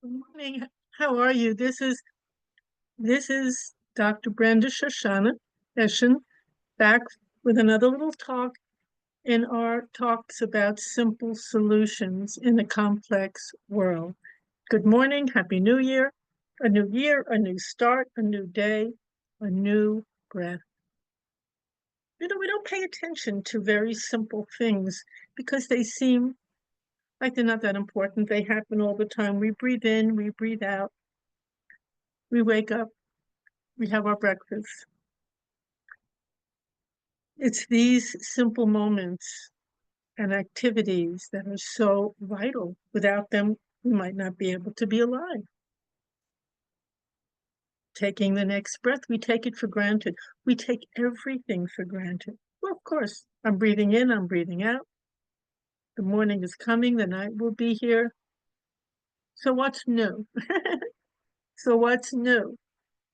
Good morning. How are you? This is Dr. Brenda Shoshana Eshin back with another little talk in our talks about simple solutions in a complex world. Good morning, Happy New Year, a new start, a new day, a new breath. We don't pay attention to very simple things because they seem like they're not that important. They happen all the time. We breathe in, we breathe out, we wake up, we have our breakfast. It's these simple moments and activities that are so vital. Without them, we might not be able to be alive. Taking the next breath, we take it for granted. We take everything for granted. Well, of course, I'm breathing in, I'm breathing out. The morning is coming, the night will be here. So what's new? So what's new?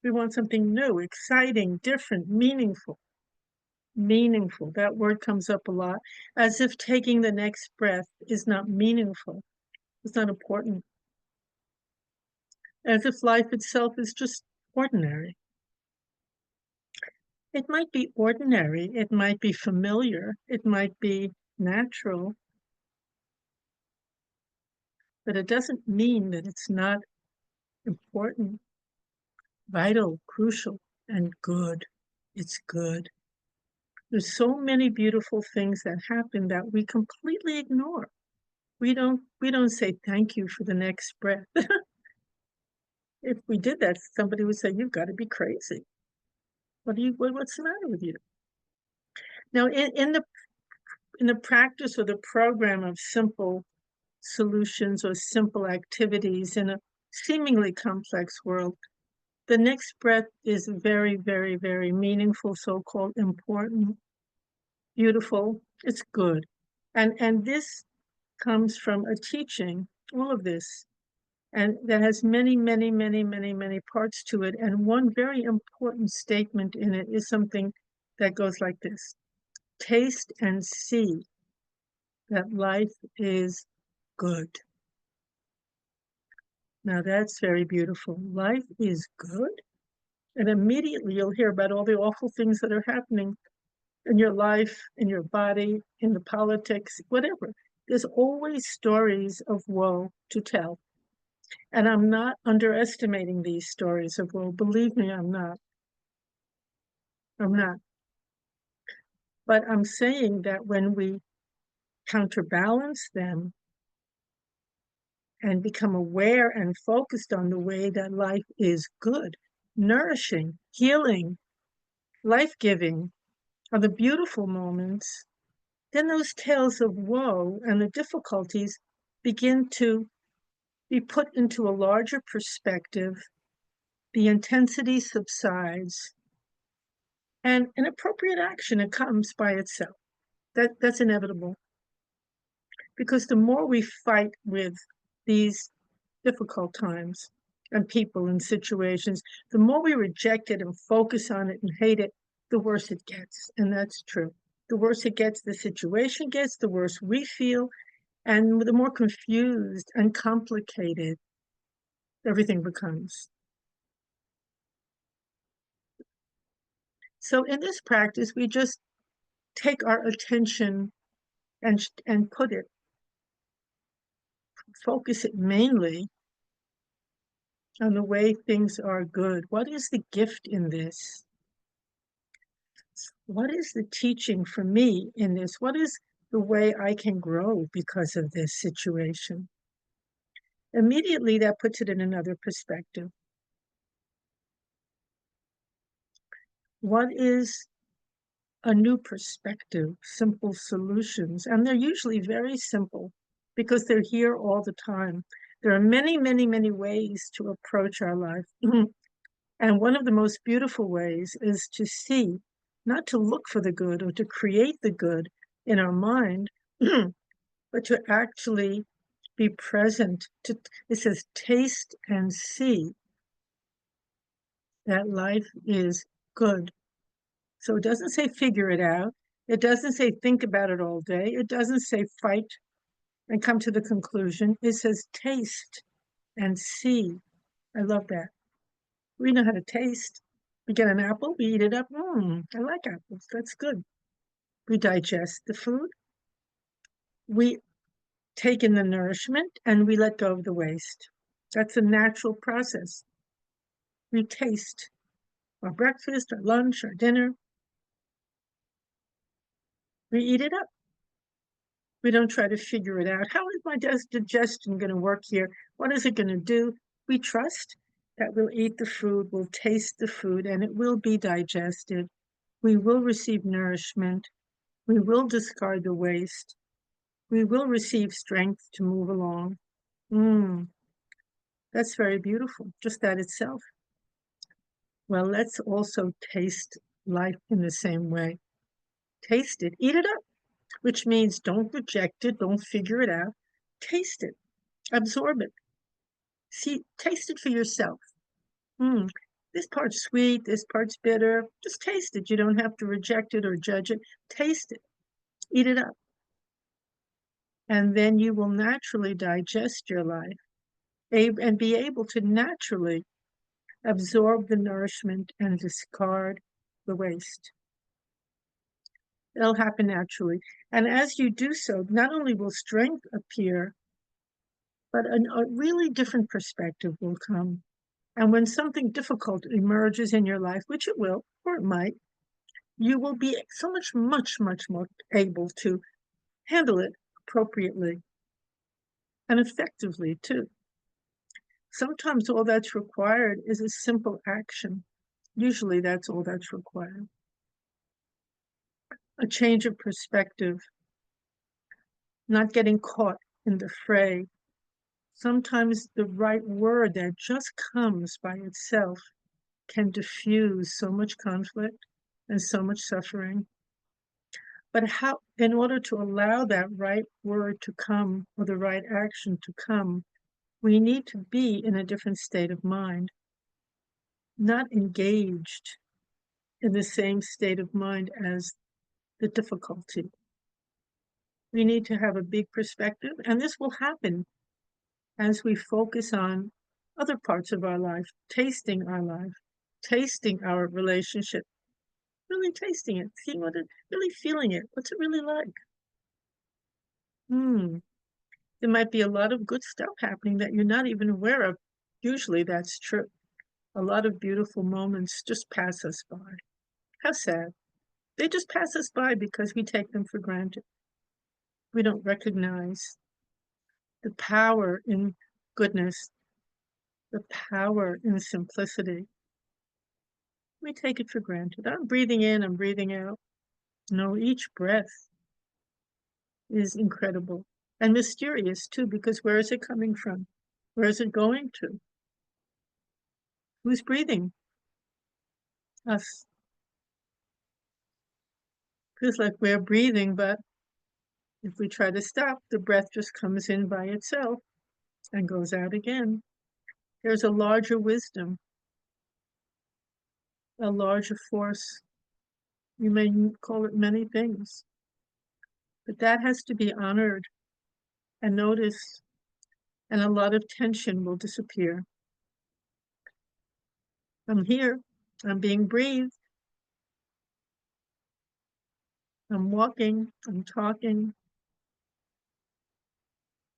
We want something new, exciting, different, meaningful. Meaningful. That word comes up a lot, as if taking the next breath is not meaningful. It's not important. As if life itself is just ordinary. It might be ordinary, it might be familiar, it might be natural, but it doesn't mean that it's not important, vital, crucial, and good. It's good. There's so many beautiful things that happen that we completely ignore. We don't say thank you for the next breath. If we did that, somebody would say, "You've got to be crazy. What's the matter with you?" Now, in the practice or the program of simple solutions or simple activities in a seemingly complex world, the next breath is very, very, very meaningful, so-called important, beautiful. It's good. And this comes from a teaching, all of this, and that has many, many, many, many, many parts to it. And one very important statement in it is something that goes like this: taste and see that life is good. Now that's very beautiful. Life is good. And immediately you'll hear about all the awful things that are happening in your life, in your body, in the politics, whatever. There's always stories of woe to tell. And I'm not underestimating these stories of woe. Believe me, I'm not. I'm not. But I'm saying that when we counterbalance them and become aware and focused on the way that life is good, nourishing, healing, life-giving, are the beautiful moments, then those tales of woe and the difficulties begin to be put into a larger perspective. The intensity subsides, and an appropriate action, it comes by itself. That's inevitable. Because the more we fight with these difficult times and people and situations, the more we reject it and focus on it and hate it, the worse it gets. And that's true. The worse it gets, the situation gets, the worse we feel, and the more confused and complicated everything becomes. So in this practice, we just take our attention and put it, focus it mainly on the way things are good. What is the gift in this? What is the teaching for me in this? What is the way I can grow because of this situation? Immediately, that puts it in another perspective. What is a new perspective? Simple solutions. And they're usually very simple because they're here all the time. There are many, many, many ways to approach our life. And one of the most beautiful ways is to see, not to look for the good or to create the good in our mind, but to actually be present. It says, taste and see that life is good. So it doesn't say figure it out. It doesn't say think about it all day. It doesn't say fight and come to the conclusion. It says taste and see. I love that. We know how to taste. We get an apple, we eat it up. I like apples. That's good. We digest the food. We take in the nourishment and we let go of the waste. That's a natural process. We taste our breakfast, our lunch, our dinner. We eat it up. We don't try to figure it out. How is my digestion going to work here? What is it going to do? We trust that we'll eat the food, we'll taste the food, and it will be digested. We will receive nourishment. We will discard the waste. We will receive strength to move along. That's very beautiful, just that itself. Well, let's also taste life in the same way. Taste it, eat it up, which means don't reject it, don't figure it out. Taste it, absorb it. See, taste it for yourself. This part's sweet, this part's bitter. Just taste it. You don't have to reject it or judge it. Taste it, eat it up. And then you will naturally digest your life and be able to naturally absorb the nourishment and discard the waste. It'll happen naturally. And as you do so, not only will strength appear, but a really different perspective will come. And when something difficult emerges in your life, which it will, or it might, you will be so much more able to handle it appropriately and effectively too. Sometimes all that's required is a simple action. Usually that's all that's required. A change of perspective, not getting caught in the fray. Sometimes the right word that just comes by itself can diffuse so much conflict and so much suffering. But how, in order to allow that right word to come or the right action to come, we need to be in a different state of mind, not engaged in the same state of mind as the difficulty. We need to have a big perspective, and this will happen as we focus on other parts of our life, tasting our life, tasting our relationship, really tasting it, seeing what it, really feeling it. What's it really like? There might be a lot of good stuff happening that you're not even aware of. Usually that's true. A lot of beautiful moments just pass us by. How sad. They just pass us by because we take them for granted. We don't recognize the power in goodness, the power in simplicity. We take it for granted. I'm breathing in, I'm breathing out. No, each breath is incredible and mysterious too, because where is it coming from? Where is it going to? Who's breathing? Us. Feels like we're breathing, but if we try to stop, the breath just comes in by itself and goes out again. There's a larger wisdom, a larger force. You may call it many things, but that has to be honored and noticed, and a lot of tension will disappear. I'm here, I'm being breathed, I'm walking, I'm talking,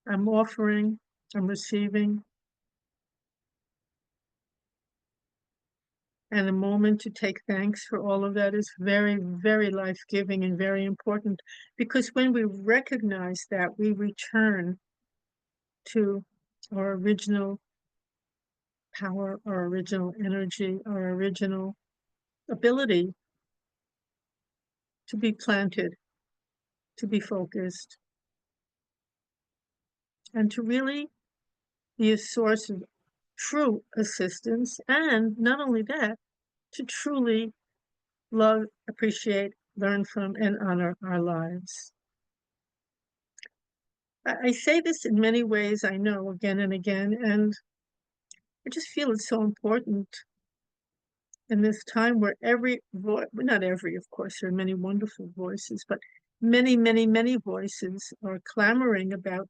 I'm offering, I'm receiving. And a moment to take thanks for all of that is very, very life-giving and very important, because when we recognize that, we return to our original power, our original energy, our original ability to be planted, to be focused, and to really be a source of true assistance. And not only that, to truly love, appreciate, learn from, and honor our lives. I say this in many ways, I know, again and again, and I just feel it's so important in this time where every voice, not every, of course, there are many wonderful voices, but many, many, many voices are clamoring about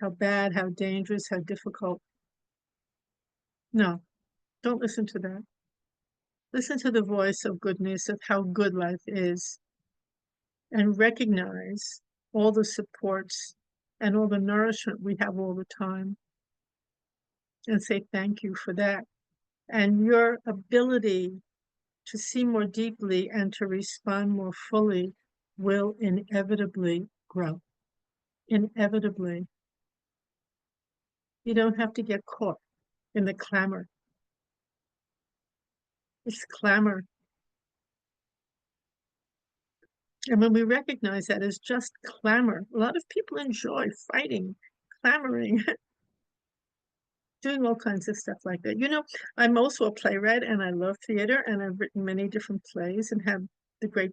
how bad, how dangerous, how difficult No, don't listen to that. Listen to the voice of goodness, of how good life is, and recognize all the supports and all the nourishment we have all the time, and say thank you for that. And your ability to see more deeply and to respond more fully will inevitably grow. Inevitably. You don't have to get caught in the clamor. It's clamor. And when we recognize that as just clamor, a lot of people enjoy fighting, clamoring, doing all kinds of stuff like that. You know, I'm also a playwright and I love theater, and I've written many different plays and have the great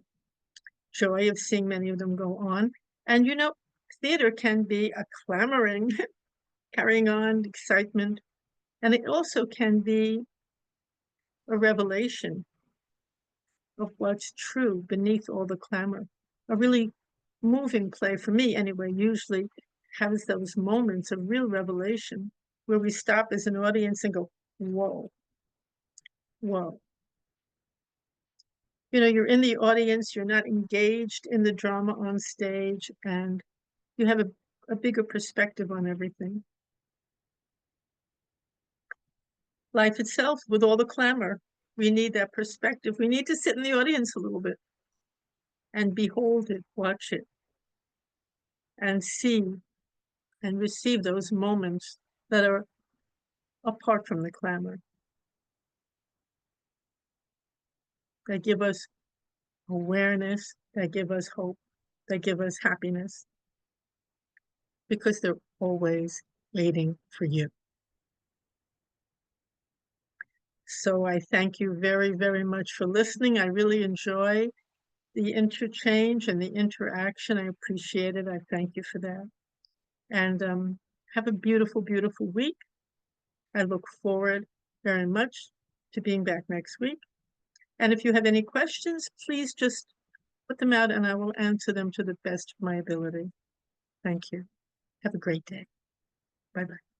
joy of seeing many of them go on. And you know, theater can be a clamoring, carrying on, excitement, and it also can be a revelation of what's true beneath all the clamor. A really moving play, for me anyway, usually has those moments of real revelation where we stop as an audience and go, whoa, whoa. You know, you're in the audience, you're not engaged in the drama on stage, and you have a bigger perspective on everything. Life itself, with all the clamor, we need that perspective. We need to sit in the audience a little bit and behold it, watch it, and see and receive those moments that are apart from the clamor, that give us awareness, that give us hope, that give us happiness, because they're always waiting for you. So I thank you very, very much for listening. I really enjoy the interchange and the interaction. I appreciate it. I thank you for that. And have a beautiful, beautiful week. I look forward very much to being back next week. And if you have any questions, please just put them out and I will answer them to the best of my ability. Thank you. Have a great day. Bye-bye.